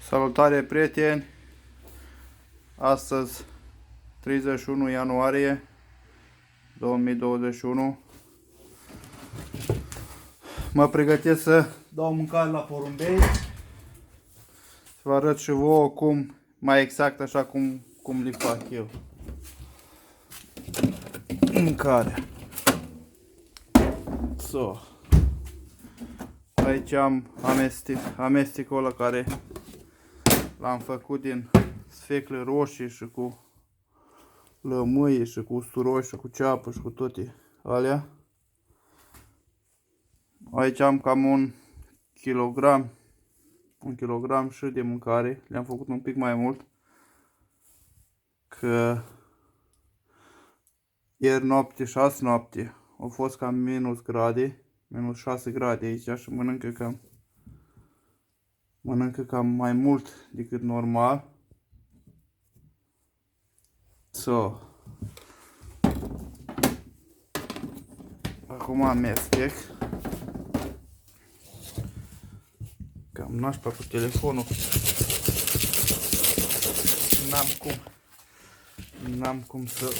Salutare, prieteni! Astăzi 31 ianuarie 2021. Mă pregătesc să dau mâncare la porumbei. Să vă arăt și vouă cum, mai exact așa cum le fac eu. Mâncarea. So. Aici am amestecul ăla care l-am făcut din sfecle roșii și cu lămâie și cu usturoi și cu ceapă și cu toate alea. Aici am cam un kilogram și de mâncare. Le-am făcut un pic mai mult, că ieri noapte și azi noapte au fost cam minus 6 grade aici și mănâncă cam mai mult decât normal. So. Acum amestec. Cam nașpa cu telefonul. N-am cum să-l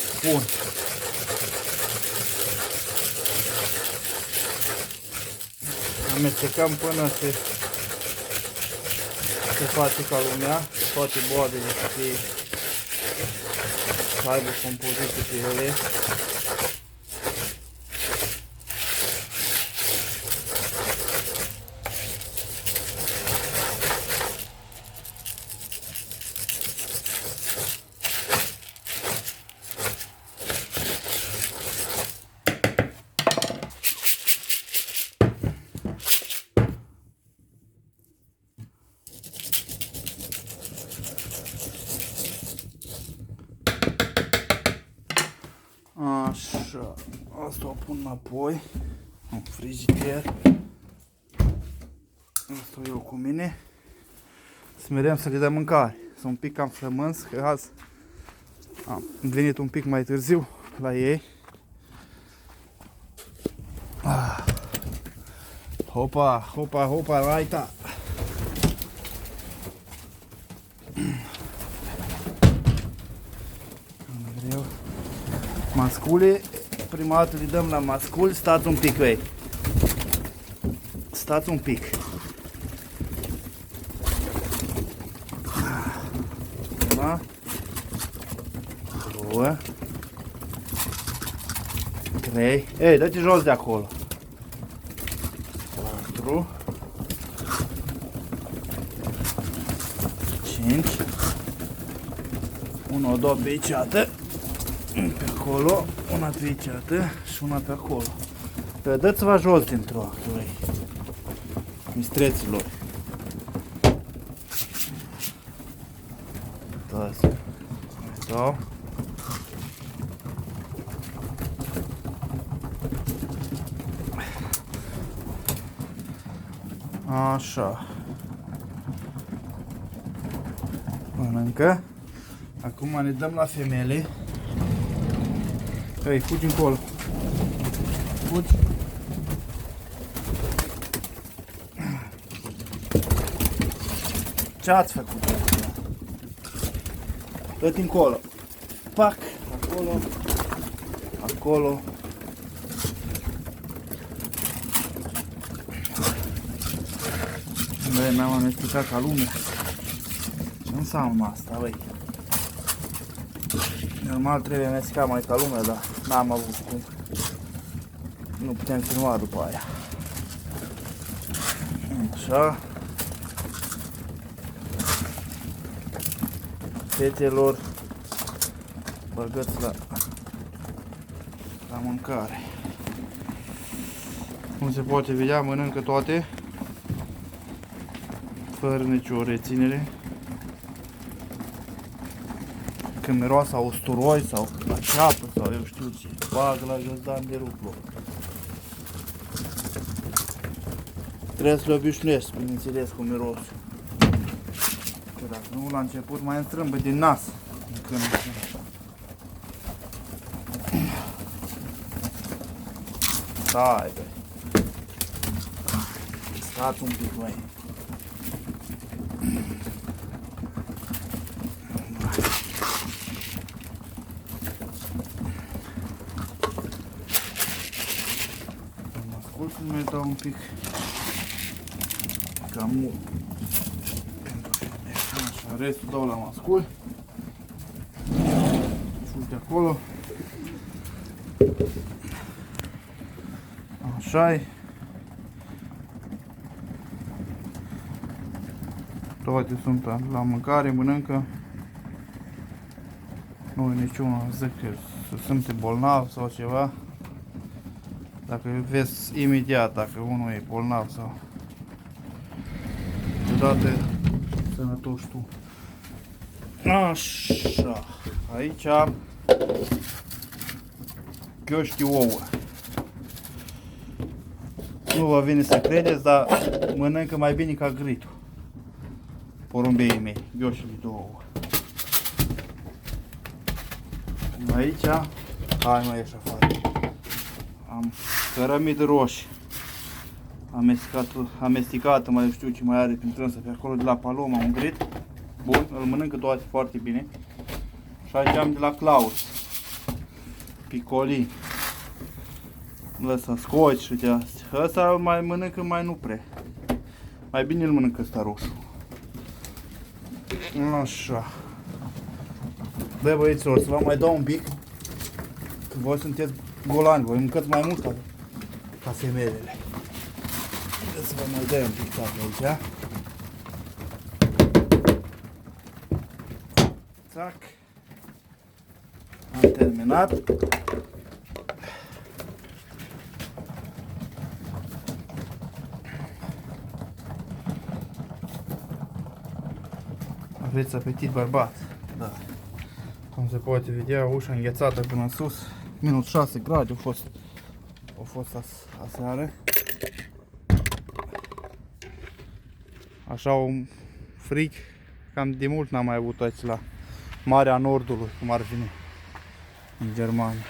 spun. Amestecăm până se face ca lumea, toate boadele să aibă compoziție pe ele. Așa, asta o pun înapoi în frigider. Asta o iau cu mine. Smerem să le dăm mâncare. Sunt un pic cam flămânz, că azi am venit un pic mai târziu la ei. Hopa, hopa, hopa, raita! Mascule, prima dată le dăm la mascul, stați un pic, vei. Stați un pic. Da? 2 3. Ei, dă-te jos de acolo. 4 5. 1, 2 pe aici, pe acolo, una pe aici și una pe acolo. Dă-ți-vă jos dintr-o acolo, mistreților. Da. Așa. Mănâncă. Acum ne dăm la femele. Ei, fugi încolo. Fugi. Ce ați făcut? Dă-te încolo. Pac. Acolo. Acolo. Băi, mi-am amestecat ca lumea. Ce înseamnă asta, băi? Normal trebuie amestecat mai ca lumea, dar n-am avut cum. Nu putem filma după aia. Așa. Fetelor, băgăți la mâncare. Cum se poate vedea, mănâncă toate, fără nicio reținere. Când miroase a usturoi sau la ceapă sau eu știu ce, bagă la găzdan de ruplu. Trebuie să le obișnuiești, bineînțeles, cu mirosul. Că dacă nu, la început mai înstrâmbă din nas. Stai, băi. Stați un pic, băi. Mă ascult să mai dau un pic cam mult. Așa, restul dau la mascul. Sus de acolo. Așa-i. Toate sunt la mâncare, mănâncă. Nu e niciunul, zic că se simte bolnav sau ceva. Dacă vezi imediat dacă unul e bolnav sau deodată sănătos tu. Așa, aici gheoști ouă. Nu vă vine să credeți, dar mănâncă mai bine ca gritul. Porumbeii mei, gheoștii de ouă. Aici, hai mă ieși afară. Am cărămidă roșie. Amestecată, mai știu ce mai are prin trânsă pe acolo de la Paloma, un grit. Bun, îl mănâncă toate foarte bine. Și aici am de la Claus. Picolin. Lăsa scoci și de astea. Ăsta mai mănâncă, mai nu prea. Mai bine îl mănâncă ăsta roșu. Așa. Băi băieților, să vă mai dau un pic. Că voi sunteți golani, voi mâncați mai mult ca femelele. Să vă mai dai un pic de aici. Tac. Am terminat. Aveți apetit, bărbat? Da. Cum se poate vedea, ușa înghețată până în sus. Minus 6 grade a fost aseară. Așa un frig, cam de mult n-am mai avut aici la Marea Nordului, cum ar veni în Germania.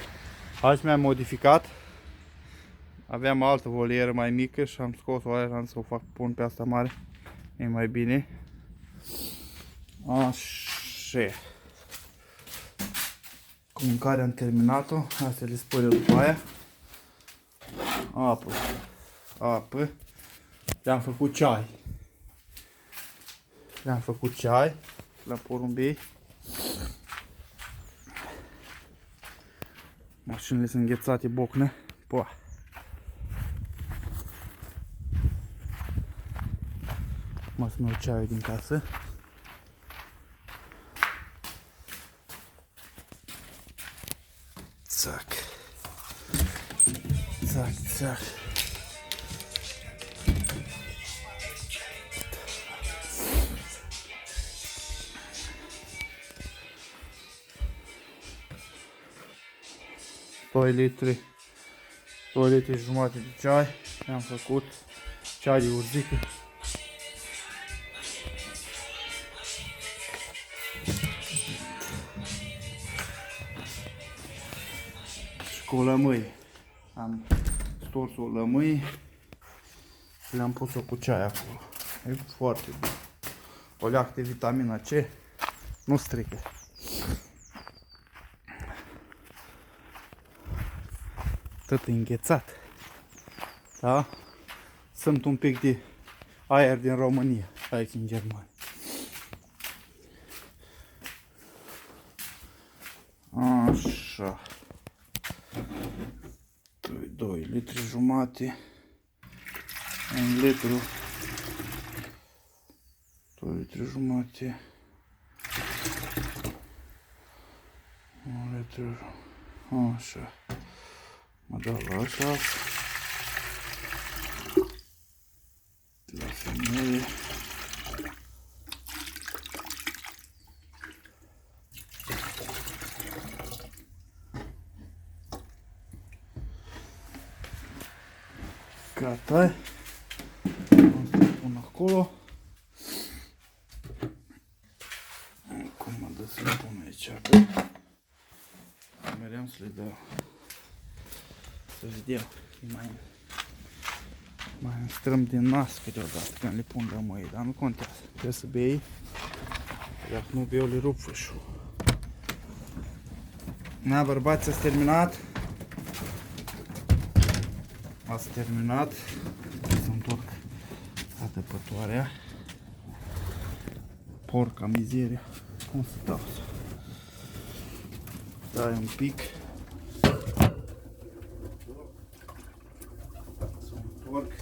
Aici mi-am modificat. Aveam altă volieră mai mică și am scos-o aia, am să o pun pe asta mare. E mai bine. Așa. Cu mâncarea am terminat-o. Astea le spăl eu după aia. Apă. Le-am făcut ceai. Le-am făcut ceai la porumbei. Mașinile sunt înghețate bocnă. Poa. Mă să-mi iau ceaiul din casă. Țac. Țac, țac. Doi litri jumate de ceai. Am făcut ceai de urzică. Și cu lămâi. Am stors o lămâi și le-am pus-o cu ceai acolo. E foarte bun. O leac de vitamina C. Nu strică. Tot înghețat. Da? Sunt un pic de aer din România, aici în Germania. Așa. 2 litri jumate. 1 litru. 2 litri jumate. 1 litru. Așa. Mă dau la așa. La femeie. Gata. Am să pun acolo. Acum mă dă să le pun aici. Meream să le dau. Să vedem. E mai Îmi strâm din nas câteodată când le pun lămâie, dar nu contează. Trebuie să bei, dacă nu beau le rup fâșul. Na, bărbați, ați terminat? Ați terminat. Să întorc toată pătoarea. Porca mizeria. Cum să dau? Dai un pic. Să întorc.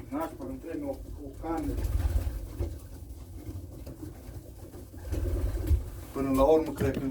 Nașpa, îmi trebuie o cană. Până la urmă, cred că